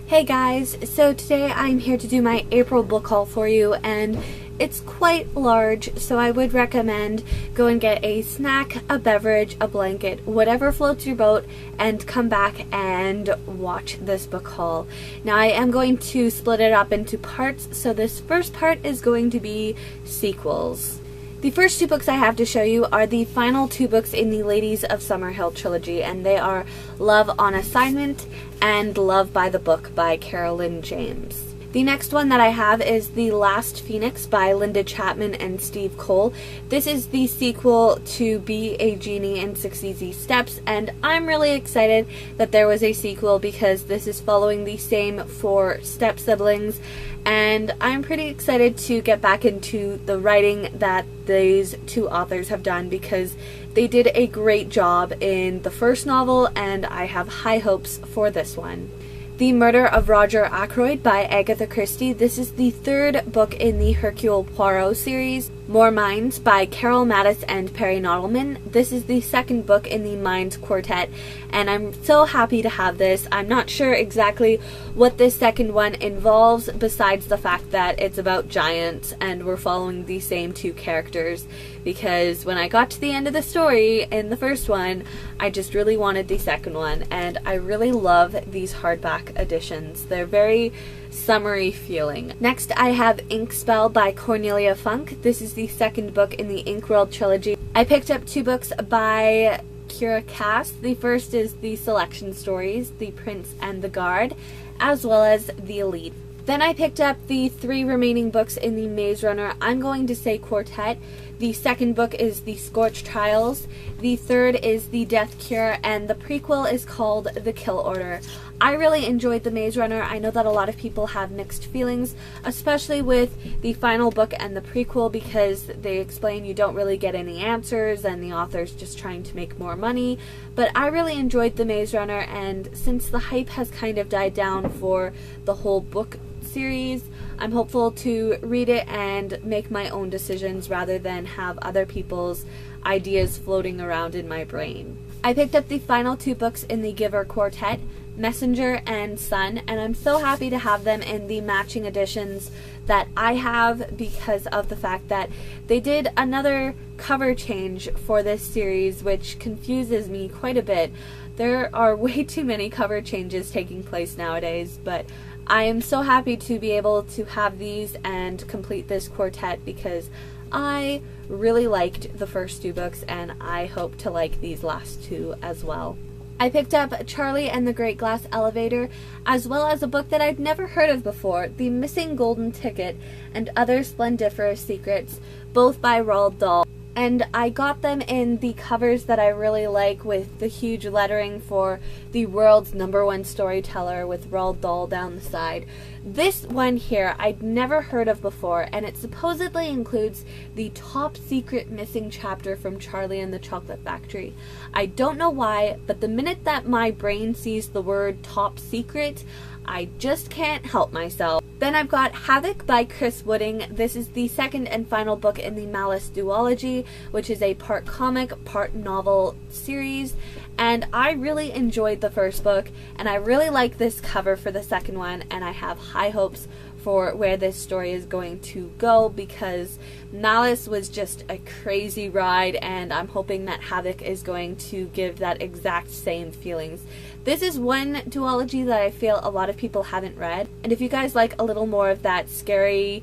Hey guys, so today I'm here to do my April book haul for you, and it's quite large, so I would recommend go and get a snack, a beverage, a blanket, whatever floats your boat, and come back and watch this book haul. Now I am going to split it up into parts, so this first part is going to be sequels. The first two books I have to show you are the final two books in the Ladies of Summerhill trilogy, and they are Love on Assignment and Love by the Book by Carolyn James. The next one that I have is The Last Phoenix by Linda Chapman and Steve Cole. This is the sequel to Be a Genie in 6 Easy Steps, and I'm really excited that there was a sequel because this is following the same four step siblings, and I'm pretty excited to get back into the writing that these two authors have done because they did a great job in the first novel, and I have high hopes for this one. The Murder of Roger Ackroyd by Agatha Christie. This is the third book in the Hercule Poirot series. More Minds by Carol Mattis and Perry Nodelman. This is the second book in the Minds Quartet, and I'm so happy to have this. I'm not sure exactly what this second one involves besides the fact that it's about giants and we're following the same two characters, because when I got to the end of the story in the first one, I just really wanted the second one, and I really love these hardback editions. They're very summery feeling. Next I have Inkspell by Cornelia Funk. This is the second book in the Inkworld trilogy. I picked up two books by Kira Cass. The first is the Selection Stories, The Prince and the Guard, as well as The Elite. Then I picked up the three remaining books in the Maze Runner, I'm going to say Quartet. The second book is The Scorch Trials, the third is The Death Cure, and the prequel is called The Kill Order. I really enjoyed The Maze Runner. I know that a lot of people have mixed feelings, especially with the final book and the prequel, because they explain you don't really get any answers and the author's just trying to make more money. But I really enjoyed The Maze Runner, and since the hype has kind of died down for the whole book series, I'm hopeful to read it and make my own decisions rather than have other people's ideas floating around in my brain. I picked up the final two books in the Giver Quartet, Messenger and Sun, and I'm so happy to have them in the matching editions that I have because of the fact that they did another cover change for this series, which confuses me quite a bit. There are way too many cover changes taking place nowadays, but I am so happy to be able to have these and complete this quartet because I really liked the first two books, and I hope to like these last two as well. I picked up Charlie and the Great Glass Elevator, as well as a book that I'd never heard of before, The Missing Golden Ticket and Other Splendiferous Secrets, both by Roald Dahl. And I got them in the covers that I really like, with the huge lettering for the world's #1 storyteller with Roald Dahl down the side. This one here I'd never heard of before, and it supposedly includes the top secret missing chapter from Charlie and the Chocolate Factory. I don't know why, but the minute that my brain sees the word top secret, I just can't help myself. Then I've got Havoc by Chris Wooding. This is the second and final book in the Malice Duology, which is a part comic, part novel series. And I really enjoyed the first book, and I really like this cover for the second one, and I have high hopes for where this story is going to go because Malice was just a crazy ride, and I'm hoping that Havoc is going to give that exact same feelings. This is one duology that I feel a lot of people haven't read, and if you guys like a little more of that scary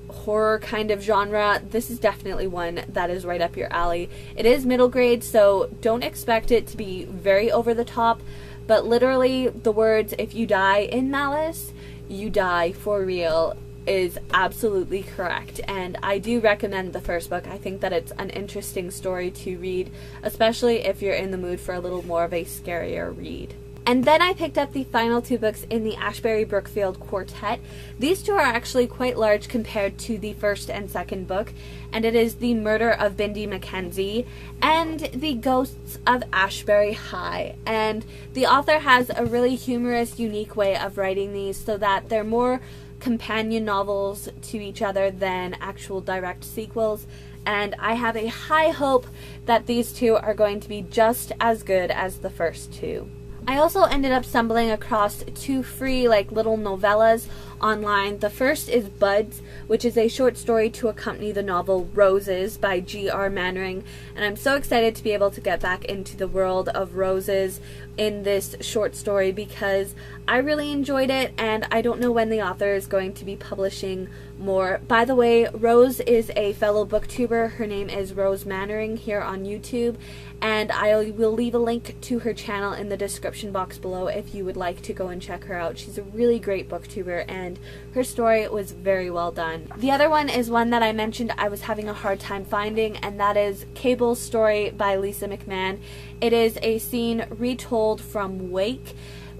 horror kind of genre, this is definitely one that is right up your alley. It is middle grade, so don't expect it to be very over the top, but literally the words "if you die in Malice, you die for real" is absolutely correct, and I do recommend the first book. I think that it's an interesting story to read, especially if you're in the mood for a little more of a scarier read. And then I picked up the final two books in the Ashbury Brookfield Quartet. These two are actually quite large compared to the first and second book, and it is The Murder of Bendy Mackenzie and The Ghosts of Ashbury High. And the author has a really humorous, unique way of writing these so that they're more companion novels to each other than actual direct sequels, and I have a high hope that these two are going to be just as good as the first two. I also ended up stumbling across 2 free little novellas online. The first is Buds, which is a short story to accompany the novel Roses by G.R. Mannering, and I'm so excited to be able to get back into the world of roses in this short story because I really enjoyed it, and I don't know when the author is going to be publishing more. By the way, Rose is a fellow booktuber. Her name is Rose Mannering here on YouTube, and I will leave a link to her channel in the description box below if you would like to go and check her out. She's a really great booktuber, and her story was very well done. The other one is one that I mentioned I was having a hard time finding, and that is Cable's Story by Lisa McMahon. It is a scene retold from Wake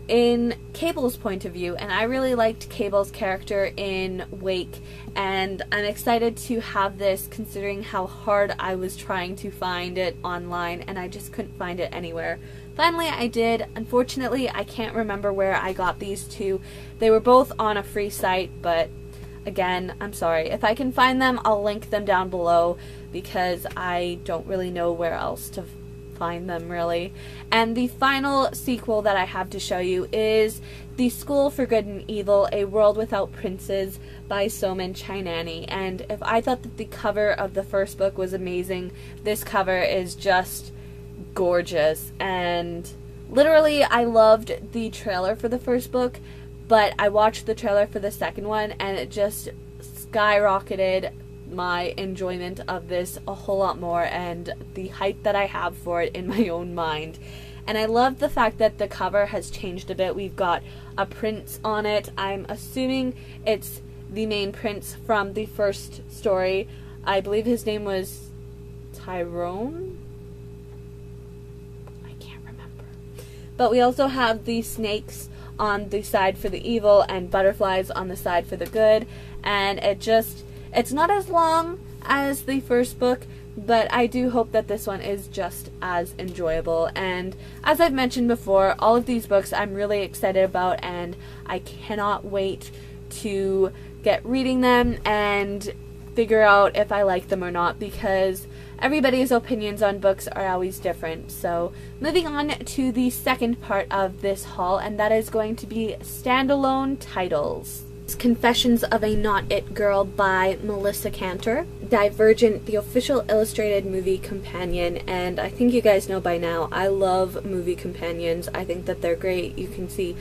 in Cable's point of view, and I really liked Cable's character in Wake, and I'm excited to have this considering how hard I was trying to find it online and I just couldn't find it anywhere. Finally I did. Unfortunately, I can't remember where I got these two. They were both on a free site, but again, I'm sorry. If I can find them, I'll link them down below because I don't really know where else to find them really. And the final sequel that I have to show you is The School for Good and Evil, A World Without Princes by Soman Chainani. And if I thought that the cover of the first book was amazing, this cover is just gorgeous. And literally I loved the trailer for the first book, but I watched the trailer for the second one and it just skyrocketed my enjoyment of this a whole lot more and the hype that I have for it in my own mind. And I love the fact that the cover has changed a bit. We've got a prince on it. I'm assuming it's the main prince from the first story. I believe his name was Tyrone? I can't remember. But we also have the snakes on the side for the evil and butterflies on the side for the good, and it's not as long as the first book, but I do hope that this one is just as enjoyable. And as I've mentioned before, all of these books I'm really excited about, and I cannot wait to get reading them and figure out if I like them or not, because everybody's opinions on books are always different. So moving on to the second part of this haul, and that is going to be standalone titles. Confessions of a Not It Girl by Melissa Cantor, Divergent, the official illustrated movie companion, and I think you guys know by now, I love movie companions. I think that they're great. You can see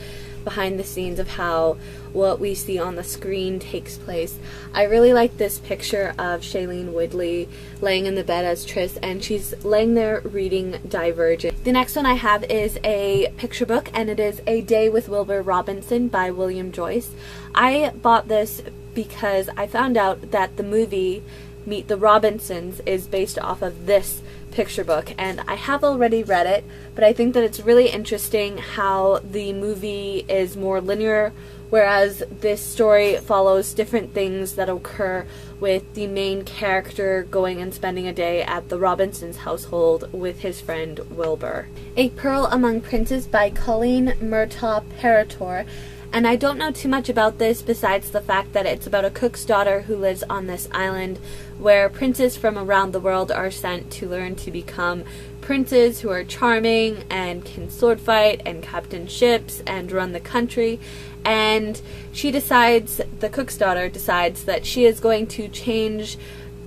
behind the scenes of how what we see on the screen takes place. I really like this picture of Shailene Woodley laying in the bed as Tris, and she's laying there reading Divergent. The next one I have is a picture book, and it is A Day with Wilbur Robinson by William Joyce. I bought this because I found out that the movie Meet the Robinsons is based off of this picture book, and I have already read it, but I think that it's really interesting how the movie is more linear, whereas this story follows different things that occur with the main character going and spending a day at the Robinsons' household with his friend Wilbur. A Pearl Among Princes by Colleen Murtaugh Parator. And I don't know too much about this besides the fact that it's about a cook's daughter who lives on this island where princes from around the world are sent to learn to become princes who are charming and can sword fight and captain ships and run the country. And she decides, the cook's daughter decides, that she is going to change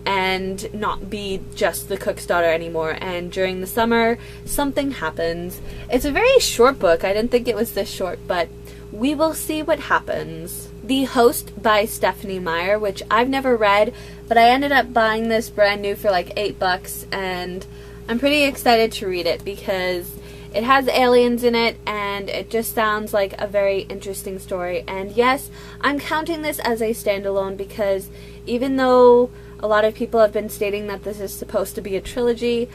and not be just the cook's daughter anymore. And during the summer, something happens. It's a very short book. I didn't think it was this short, but we will see what happens. The Host by Stephanie Meyer, which I've never read, but I ended up buying this brand new for like $8, and I'm pretty excited to read it because it has aliens in it, and it just sounds like a very interesting story. And yes, I'm counting this as a standalone because even though a lot of people have been stating that this is supposed to be a trilogy,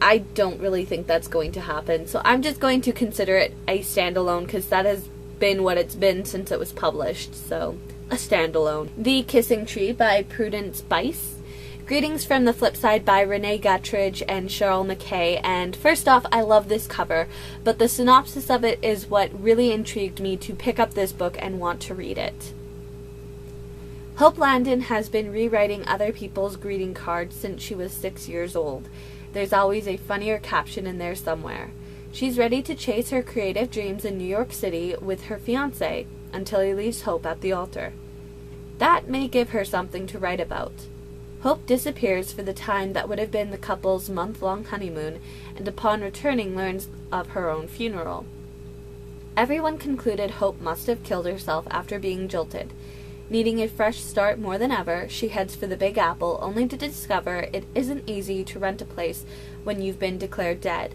I don't really think that's going to happen. So I'm just going to consider it a standalone because that has been what it's been since it was published, so a standalone. The Kissing Tree by Prudence Bice. Greetings from the Flip Side by Renee Guttridge and Cheryl McKay. And first off, I love this cover, but the synopsis of it is what really intrigued me to pick up this book and want to read it. Hope Landon has been rewriting other people's greeting cards since she was 6 years old. There's always a funnier caption in there somewhere. She's ready to chase her creative dreams in New York City with her fiancé until he leaves Hope at the altar. That may give her something to write about. Hope disappears for the time that would have been the couple's month-long honeymoon, and upon returning learns of her own funeral. Everyone concluded Hope must have killed herself after being jilted. Needing a fresh start more than ever, she heads for the Big Apple, only to discover it isn't easy to rent a place when you've been declared dead.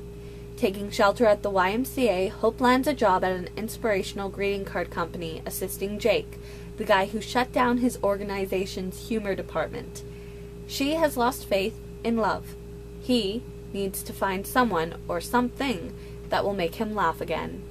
Taking shelter at the YMCA, Hope lands a job at an inspirational greeting card company, assisting Jake, the guy who shut down his organization's humor department. She has lost faith in love. He needs to find someone or something that will make him laugh again.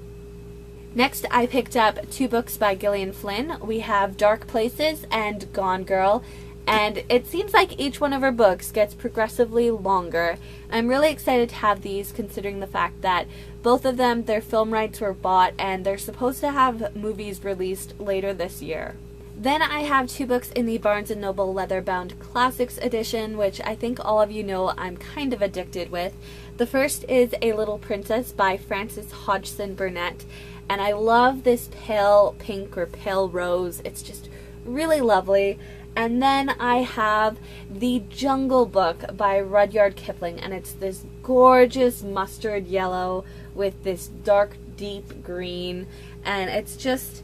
Next, I picked up 2 books by Gillian Flynn. We have Dark Places and Gone Girl, and it seems like each one of her books gets progressively longer. I'm really excited to have these, considering the fact that both of them, their film rights were bought, and they're supposed to have movies released later this year. Then I have 2 books in the Barnes & Noble Leather-Bound Classics edition, which I think all of you know I'm kind of addicted with. The first is A Little Princess by Frances Hodgson Burnett, and I love this pale pink or pale rose. It's just really lovely. And then I have The Jungle Book by Rudyard Kipling, and it's this gorgeous mustard yellow with this dark, deep green, and it's just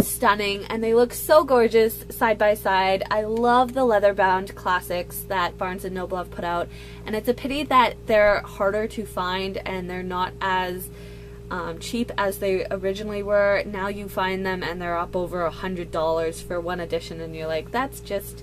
stunning, and they look so gorgeous side by side. I love the leather-bound classics that Barnes & Noble have put out, and it's a pity that they're harder to find and they're not as cheap as they originally were. Now you find them and they're up over $100 for one edition, and you're like, that's just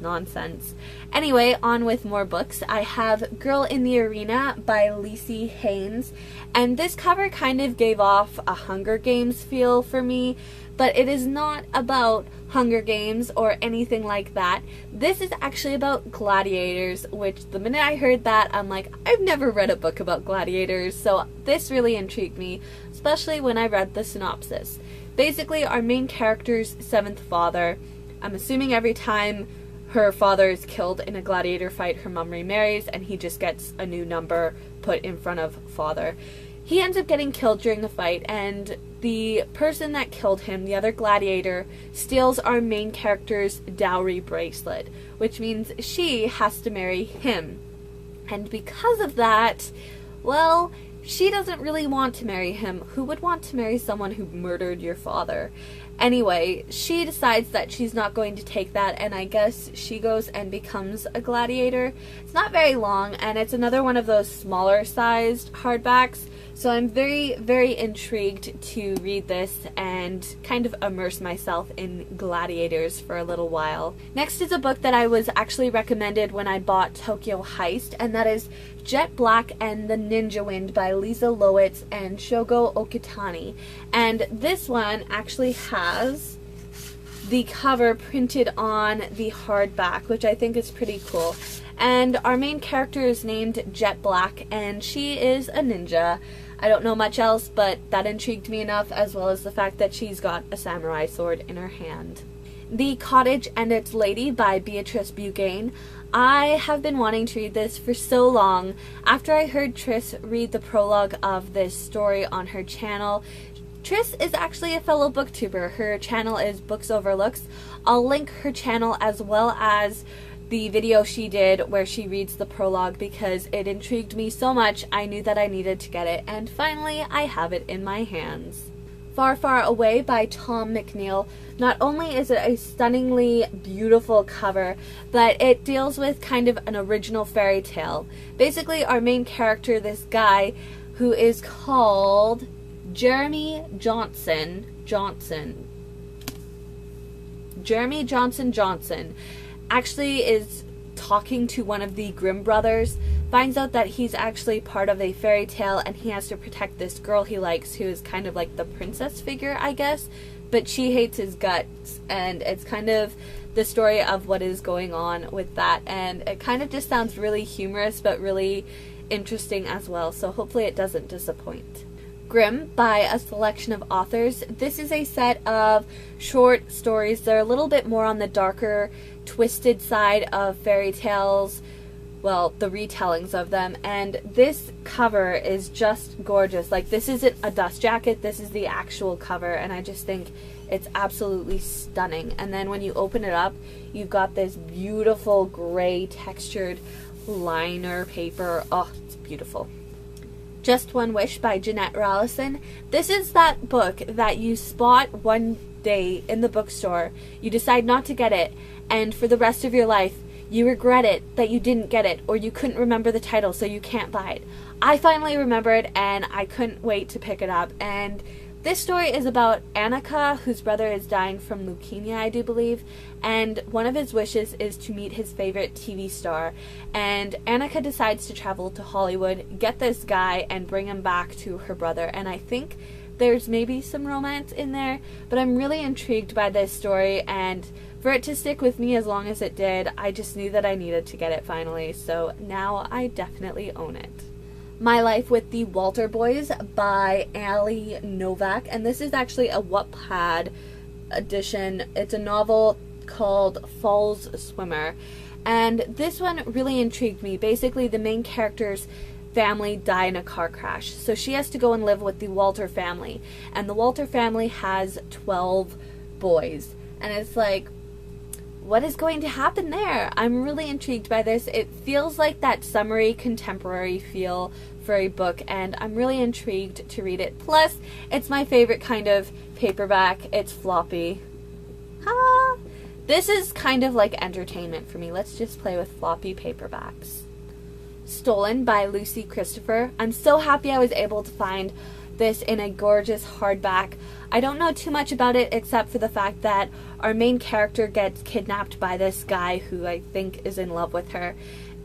nonsense. Anyway, on with more books. I have Girl in the Arena by Lacey Haynes, and this cover kind of gave off a Hunger Games feel for me, but it is not about Hunger Games or anything like that. This is actually about gladiators, which the minute I heard that, I'm like, I've never read a book about gladiators, so this really intrigued me, especially when I read the synopsis. Basically, our main character's 7th father, I'm assuming every time her father is killed in a gladiator fight, her mom remarries, and he just gets a new number put in front of father. He ends up getting killed during the fight, and the person that killed him, the other gladiator, steals our main character's dowry bracelet, which means she has to marry him. And because of that, well, she doesn't really want to marry him. Who would want to marry someone who murdered your father? Anyway, she decides that she's not going to take that, and I guess she goes and becomes a gladiator. It's not very long, and it's another one of those smaller sized hardbacks, so I'm very, very intrigued to read this and kind of immerse myself in gladiators for a little while. Next is a book that I was actually recommended when I bought Tokyo Heist, and that is Jet Black and the Ninja Wind by Lisa Lowitz and Shogo Okitani. And this one actually has the cover printed on the hardback, which I think is pretty cool. And our main character is named Jet Black, and she is a ninja. I don't know much else, but that intrigued me enough, as well as the fact that she's got a samurai sword in her hand. The Cottage and Its Lady by Beatrice Bugain. I have been wanting to read this for so long. After I heard Triss read the prologue of this story on her channel, Triss is actually a fellow booktuber. Her channel is Books Overlooks. I'll link her channel as well as the video she did where she reads the prologue, because it intrigued me so much I knew that I needed to get it, and finally I have it in my hands. Far, Far Away by Tom McNeil. Not only is it a stunningly beautiful cover, but it deals with kind of an original fairy tale. Basically, our main character, this guy, who is called Jeremy Johnson, actually is talking to one of the Grimm brothers, finds out that he's actually part of a fairy tale, and he has to protect this girl he likes, who is kind of like the princess figure, I guess, but she hates his guts, and it's kind of the story of what is going on with that, and it kind of just sounds really humorous but really interesting as well, so hopefully it doesn't disappoint. Grimm by a selection of authors. This is a set of short stories. They're a little bit more on the darker, twisted side of fairy tales. well, the retellings of them, and this cover is just gorgeous. Like, this isn't a dust jacket, this is the actual cover, and I just think it's absolutely stunning. And then when you open it up, you've got this beautiful gray textured liner paper. Oh, it's beautiful. Just One Wish by Jeanette Rawlinson. This is that book that you spot one day in the bookstore, you decide not to get it, and for the rest of your life, you regret it that you didn't get it, or you couldn't remember the title, so you can't buy it. I finally remembered, and I couldn't wait to pick it up. And this story is about Annika, whose brother is dying from leukemia, I do believe, and one of his wishes is to meet his favorite TV star. And Annika decides to travel to Hollywood, get this guy, and bring him back to her brother. And I think there's maybe some romance in there, but I'm really intrigued by this story, and for it to stick with me as long as it did, I just knew that I needed to get it finally, so now I definitely own it. My Life with the Walter Boys by Ali Novak, and this is actually a Wattpad edition. It's a novel called Falls Swimmer, and this one really intrigued me. Basically, the main character's family die in a car crash, so she has to go and live with the Walter family, and the Walter family has 12 boys, and it's like, what is going to happen there? I'm really intrigued by this. It feels like that summery contemporary feel for a book, and I'm really intrigued to read it. Plus, it's my favorite kind of paperback. It's floppy. Ha! This is kind of like entertainment for me. Let's just play with floppy paperbacks. Stolen by Lucy Christopher. I'm so happy I was able to find this in a gorgeous hardback. I don't know too much about it except for the fact that our main character gets kidnapped by this guy who I think is in love with her,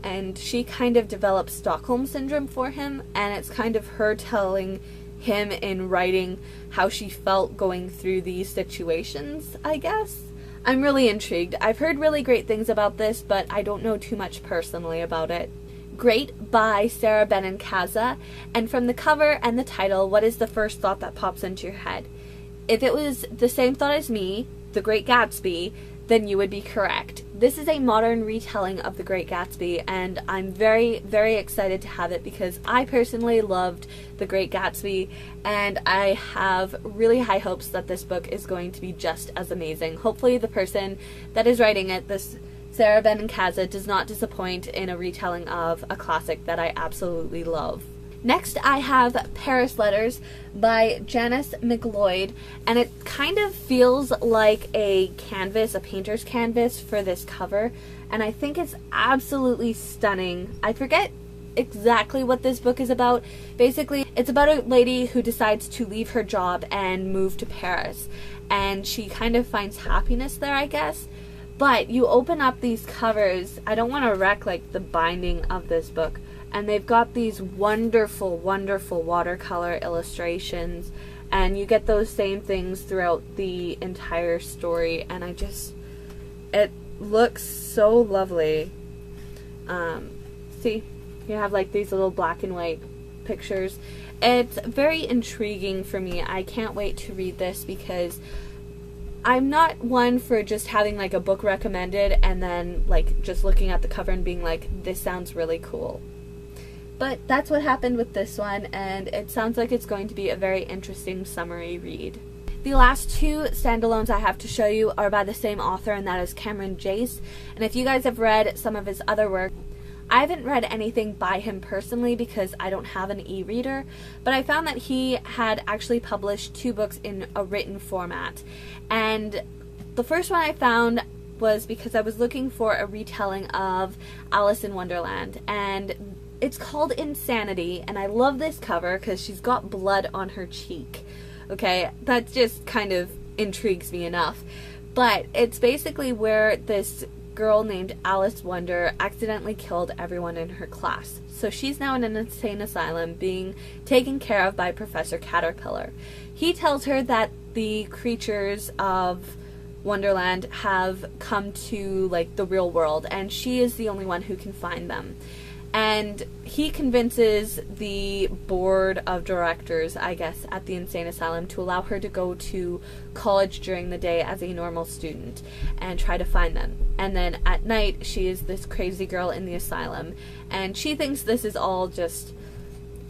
and she kind of develops Stockholm Syndrome for him, and it's kind of her telling him in writing how she felt going through these situations, I guess. I'm really intrigued. I've heard really great things about this, but I don't know too much personally about it. Great by Sarah Benincasa, and from the cover and the title, what is the first thought that pops into your head? If it was the same thought as me, The Great Gatsby, then you would be correct. This is a modern retelling of The Great Gatsby, and I'm very, very excited to have it because I personally loved The Great Gatsby, and I have really high hopes that this book is going to be just as amazing. Hopefully the person that is writing it, this Sarah Benincasa, does not disappoint in a retelling of a classic that I absolutely love. Next, I have Paris Letters by Janice McLeod, and it kind of feels like a canvas, a painter's canvas for this cover, and I think it's absolutely stunning. I forget exactly what this book is about. Basically, it's about a lady who decides to leave her job and move to Paris, and she kind of finds happiness there, I guess. But you open up these covers, I don't want to wreck like the binding of this book, and they've got these wonderful, wonderful watercolor illustrations, and you get those same things throughout the entire story, and it looks so lovely. See, you have like these little black and white pictures. It's very intriguing for me. I can't wait to read this because I'm not one for just having like a book recommended and then like just looking at the cover and being like, this sounds really cool. But that's what happened with this one, and it sounds like it's going to be a very interesting summery read. The last two standalones I have to show you are by the same author, and that is Cameron Jace. And if you guys have read some of his other work, I haven't read anything by him personally because I don't have an e-reader, but I found that he had actually published 2 books in a written format. And the first one I found was because I was looking for a retelling of Alice in Wonderland, and it's called Insanity, and I love this cover because she's got blood on her cheek. Okay, that just kind of intrigues me enough. But it's basically where this girl named Alice Wonder accidentally killed everyone in her class. So she's now in an insane asylum being taken care of by Professor Caterpillar. He tells her that the creatures of Wonderland have come to like the real world, and she is the only one who can find them. And he convinces the board of directors, I guess, at the insane asylum to allow her to go to college during the day as a normal student and try to find them. And then at night, she is this crazy girl in the asylum, and she thinks this is all just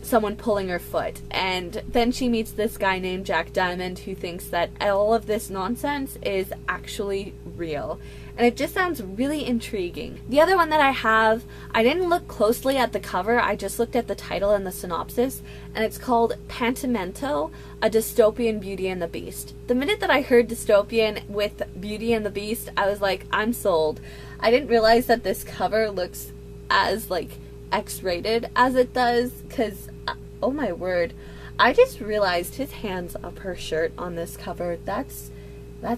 someone pulling her foot. And then she meets this guy named Jack Diamond who thinks that all of this nonsense is actually real. And it just sounds really intriguing. The other one that I have, I didn't look closely at the cover, I just looked at the title and the synopsis, and it's called Pentimento, A Dystopian Beauty and the Beast. The minute that I heard dystopian with Beauty and the Beast, I was like, I'm sold. I didn't realize that this cover looks as like X-rated as it does, because oh my word, I just realized his hands up her shirt on this cover. That's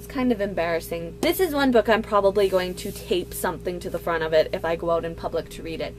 kind of embarrassing. This is one book I'm probably going to tape something to the front of it if I go out in public to read it.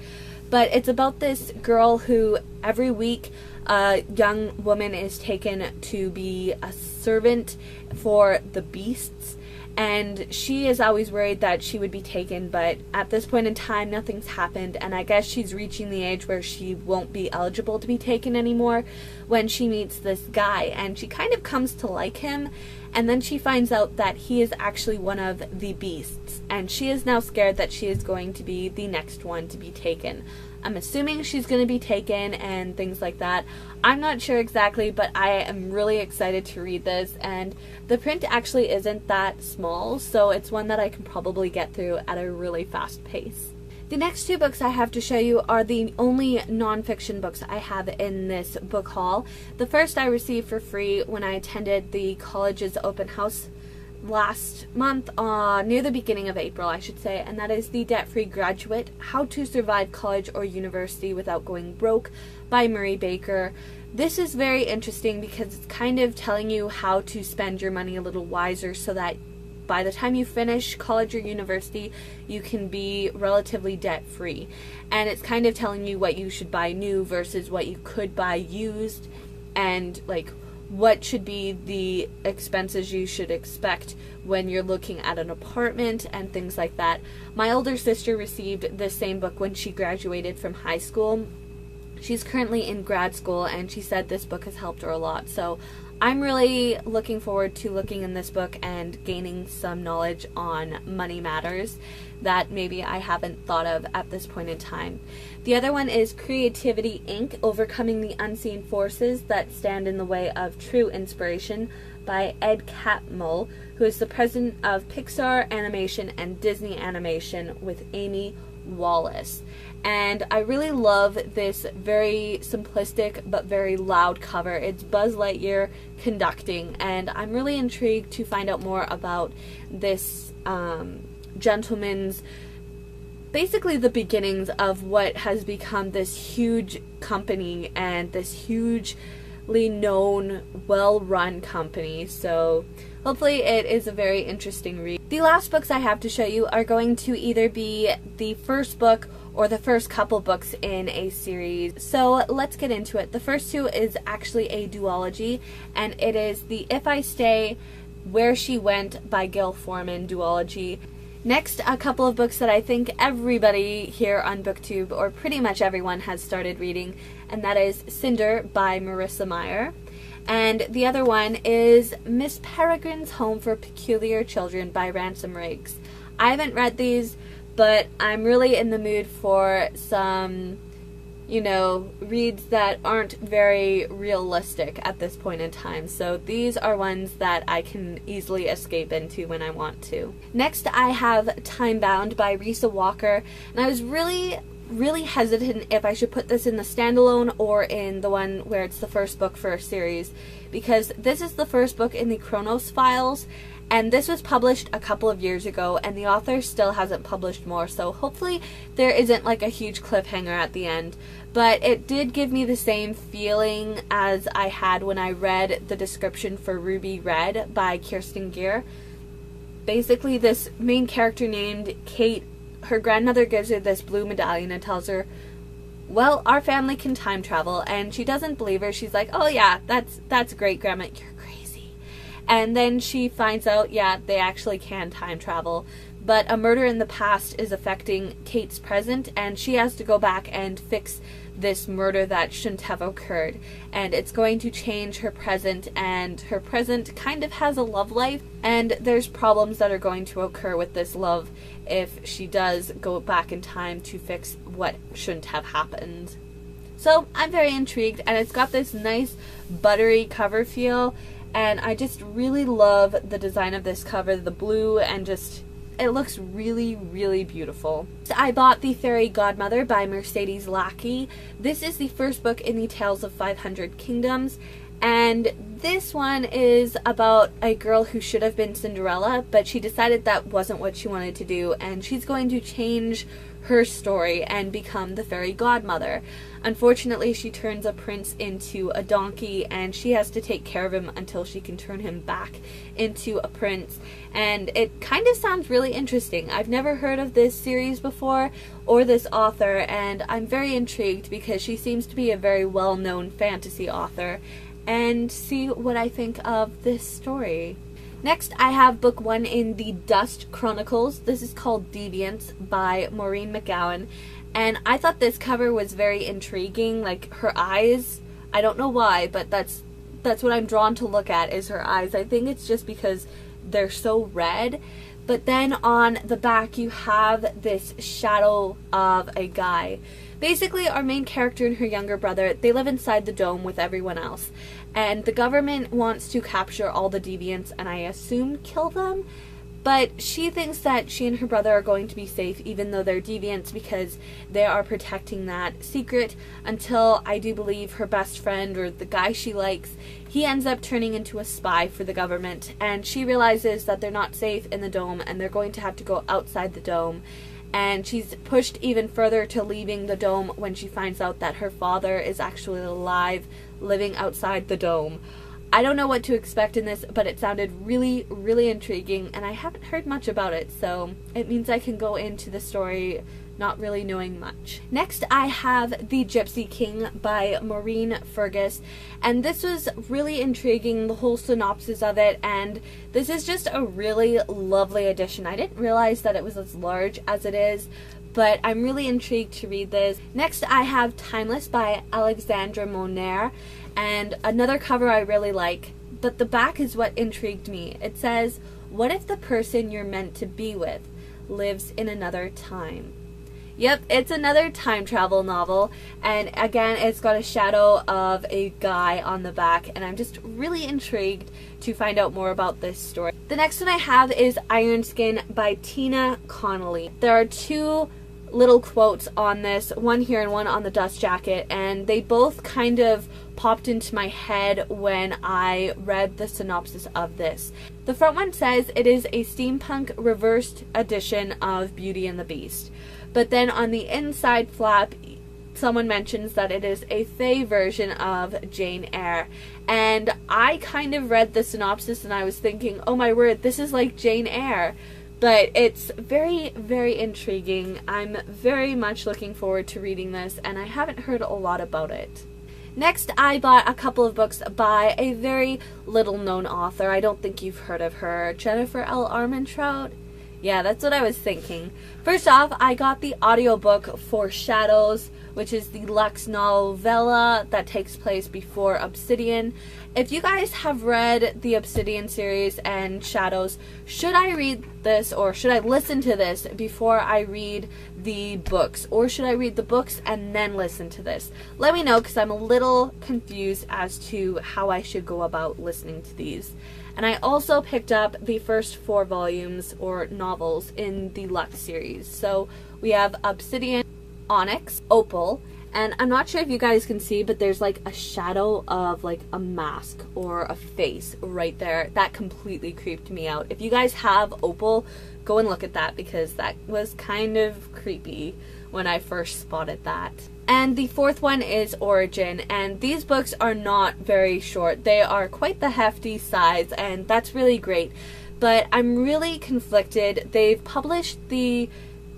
But it's about this girl who every week a young woman is taken to be a servant for the beasts. And she is always worried that she would be taken, but at this point in time, nothing's happened, and I guess she's reaching the age where she won't be eligible to be taken anymore when she meets this guy, and she kind of comes to like him, and then she finds out that he is actually one of the beasts, and she is now scared that she is going to be the next one to be taken. I'm assuming she's going to be taken and things like that. I'm not sure exactly, but I am really excited to read this, and the print actually isn't that small, so it's one that I can probably get through at a really fast pace. The next two books I have to show you are the only nonfiction books I have in this book haul. The first I received for free when I attended the college's open house last month, near the beginning of April, I should say, and that is The Debt-Free Graduate, How to Survive College or University Without Going Broke by Marie Baker. This is very interesting because it's kind of telling you how to spend your money a little wiser so that by the time you finish college or university, you can be relatively debt-free. And it's kind of telling you what you should buy new versus what you could buy used, and like what should be the expenses you should expect when you're looking at an apartment and things like that. My older sister received this same book when she graduated from high school. She's currently in grad school, and she said this book has helped her a lot. So I'm really looking forward to looking in this book and gaining some knowledge on money matters that maybe I haven't thought of at this point in time. The other one is Creativity Inc. Overcoming the Unseen Forces That Stand in the Way of True Inspiration by Ed Catmull, who is the president of Pixar Animation and Disney Animation with Amy Wallace. And I really love this very simplistic but very loud cover. It's Buzz Lightyear conducting, and I'm really intrigued to find out more about this gentleman's, basically the beginnings of what has become this huge company and this hugely known, well-run company. So hopefully it is a very interesting read. The last books I have to show you are going to either be the first book or the first couple books in a series. So let's get into it. The first two is actually a duology, and it is the If I Stay, Where She Went by Gil Foreman duology. Next, a couple of books that I think everybody here on BookTube, or pretty much everyone, has started reading, and that is Cinder by Marissa Meyer. And the other one is Miss Peregrine's Home for Peculiar Children by Ransom Riggs. I haven't read these, but I'm really in the mood for some, reads that aren't very realistic at this point in time. So these are ones that I can easily escape into when I want to. Next, I have Timebound by Risa Walker, and I was really hesitant if I should put this in the standalone or in the one where it's the first book for a series, because this is the first book in the Chronos Files, and this was published a couple of years ago, and the author still hasn't published more, so hopefully there isn't like a huge cliffhanger at the end. But it did give me the same feeling as I had when I read the description for Ruby Red by Kirsten Gier. Basically, this main character named Kate, her grandmother gives her this blue medallion and tells her, well, our family can time travel, and she doesn't believe her. She's like, oh yeah, that's great, Grandma, you're crazy. And then she finds out, yeah, they actually can time travel, but a murder in the past is affecting Kate's present, and she has to go back and fix this murder that shouldn't have occurred. And it's going to change her present, and her present kind of has a love life, and there's problems that are going to occur with this love if she does go back in time to fix what shouldn't have happened. So I'm very intrigued, and it's got this nice buttery cover feel, and I just really love the design of this cover, the blue, and just it looks really, really beautiful. I bought The Fairy Godmother by Mercedes Lackey. This is the first book in the Tales of 500 Kingdoms, and this one is about a girl who should have been Cinderella, but she decided that wasn't what she wanted to do, and she's going to change her story and become the fairy godmother. Unfortunately, she turns a prince into a donkey, and she has to take care of him until she can turn him back into a prince. And it kind of sounds really interesting. I've never heard of this series before or this author, and I'm very intrigued because she seems to be a very well-known fantasy author, and see what I think of this story. Next, I have book 1 in the Dust Chronicles. This is called Deviance by Maureen McGowan, and I thought this cover was very intriguing. Like, her eyes, I don't know why, but that's what I'm drawn to look at, is her eyes. I think it's just because they're so red. But then on the back you have this shadow of a guy. Basically, our main character and her younger brother, they live inside the dome with everyone else. And the government wants to capture all the deviants and I assume kill them. But she thinks that she and her brother are going to be safe even though they're deviants because they are protecting that secret until, I do believe, her best friend or the guy she likes, he ends up turning into a spy for the government, and she realizes that they're not safe in the dome and they're going to have to go outside the dome. And she's pushed even further to leaving the dome when she finds out that her father is actually alive, living outside the dome. I don't know what to expect in this, but it sounded really, really intriguing, and I haven't heard much about it, so it means I can go into the story not really knowing much. Next, I have The Gypsy King by Maureen Fergus, and this was really intriguing, the whole synopsis of it, and this is just a really lovely edition. I didn't realize that it was as large as it is, but I'm really intrigued to read this. Next, I have Timeless by Alexandra Moner, and another cover I really like, but the back is what intrigued me. It says, "What if the person you're meant to be with lives in another time?" Yep, it's another time travel novel, and again, it's got a shadow of a guy on the back, and I'm just really intrigued to find out more about this story. The next one I have is Iron Skin by Tina Connolly. There are two little quotes on this, one here and one on the dust jacket, and they both kind of popped into my head when I read the synopsis of this. The front one says it is a steampunk reversed edition of Beauty and the Beast. But then on the inside flap, someone mentions that it is a fae version of Jane Eyre. And I kind of read the synopsis and I was thinking, oh my word, this is like Jane Eyre. But it's very, very intriguing. I'm very much looking forward to reading this, and I haven't heard a lot about it. Next, I bought a couple of books by a very little known author. I don't think you've heard of her. Jennifer L. Armentrout? Yeah, that's what I was thinking. First off, I got the audiobook for Shadows, which is the Lux novella that takes place before Obsidian. If you guys have read the Obsidian series and Shadows, should I read this or should I listen to this before I read the books? Or should I read the books and then listen to this? Let me know, because I'm a little confused as to how I should go about listening to these. And I also picked up the first 4 volumes or novels in the Lux series. So we have Obsidian, Onyx, Opal, and I'm not sure if you guys can see, but there's like a shadow of like a mask or a face right there. That completely creeped me out. If you guys have Opal, go and look at that, because that was kind of creepy when I first spotted that. And the 4th one is Origin, and these books are not very short. They are quite the hefty size, and that's really great. But I'm really conflicted. They've published the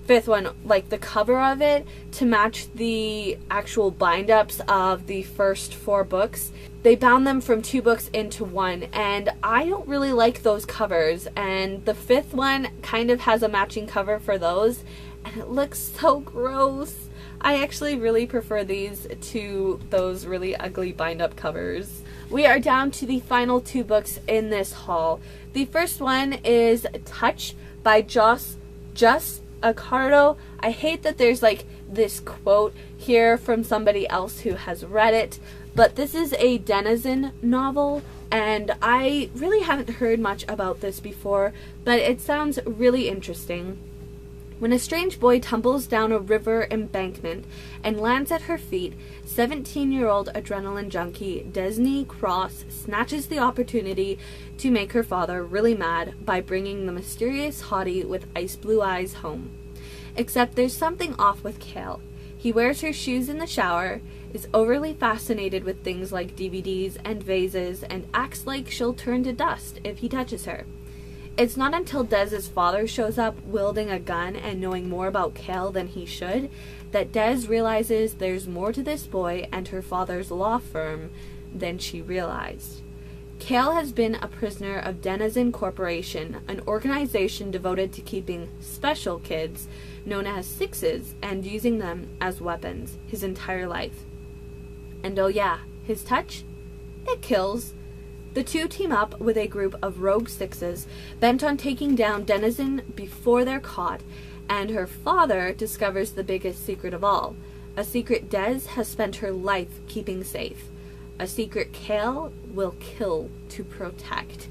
fifth one, like the cover of it, to match the actual bind-ups of the first 4 books. They bound them from 2 books into 1, and I don't really like those covers, and the 5th one kind of has a matching cover for those, and it looks so gross. I actually really prefer these to those really ugly bind-up covers. We are down to the final 2 books in this haul. The first one is Touch by Just Accardo. I hate that there's like this quote here from somebody else who has read it, but this is a Denizen novel, and I really haven't heard much about this before, but it sounds really interesting. When a strange boy tumbles down a river embankment and lands at her feet, 17-year-old adrenaline junkie Desney Cross snatches the opportunity to make her father really mad by bringing the mysterious hottie with ice blue eyes home. Except there's something off with Kale. He wears her shoes in the shower, is overly fascinated with things like DVDs and vases, and acts like she'll turn to dust if he touches her. It's not until Dez's father shows up wielding a gun and knowing more about Kale than he should that Dez realizes there's more to this boy and her father's law firm than she realized. Kale has been a prisoner of Denizen Corporation, an organization devoted to keeping special kids, known as Sixes, and using them as weapons his entire life. And oh yeah, his touch? It kills. The two team up with a group of rogue Sixes bent on taking down Denizen before they're caught, and her father discovers the biggest secret of all, a secret Dez has spent her life keeping safe, a secret Kale will kill to protect.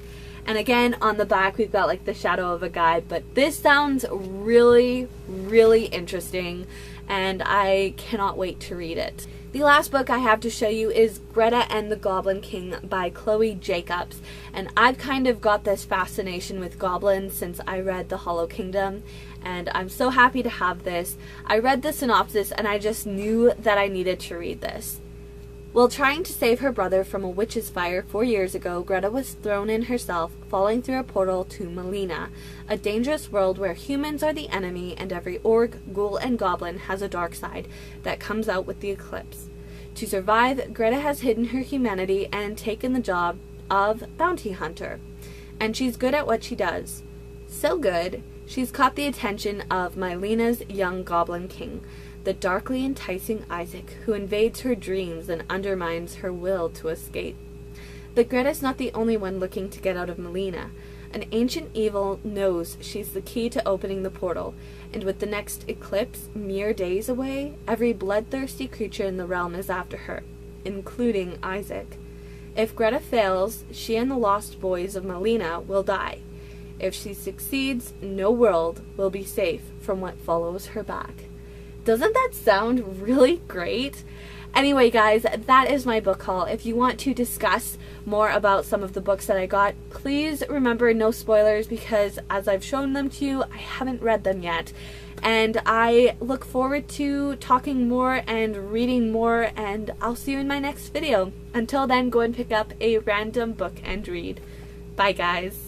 And again, on the back we've got like the shadow of a guy, but this sounds really, really interesting, and I cannot wait to read it. The last book I have to show you is Greta and the Goblin King by Chloe Jacobs, and I've kind of got this fascination with goblins since I read The Hollow Kingdom, and I'm so happy to have this. I read the synopsis and I just knew that I needed to read this. While trying to save her brother from a witch's fire 4 years ago, Greta was thrown in herself, falling through a portal to Melina, a dangerous world where humans are the enemy and every orc, ghoul, and goblin has a dark side that comes out with the eclipse. To survive, Greta has hidden her humanity and taken the job of bounty hunter. And she's good at what she does. So good, she's caught the attention of Melina's young Goblin King, the darkly enticing Isaac, who invades her dreams and undermines her will to escape. But Greta's not the only one looking to get out of Melina. An ancient evil knows she's the key to opening the portal, and with the next eclipse mere days away, every bloodthirsty creature in the realm is after her, including Isaac. If Greta fails, she and the lost boys of Melina will die. If she succeeds, no world will be safe from what follows her back. Doesn't that sound really great? Anyway, guys, that is my book haul. If you want to discuss more about some of the books that I got, please remember no spoilers, because as I've shown them to you, I haven't read them yet. And I look forward to talking more and reading more, and I'll see you in my next video. Until then, go and pick up a random book and read. Bye, guys.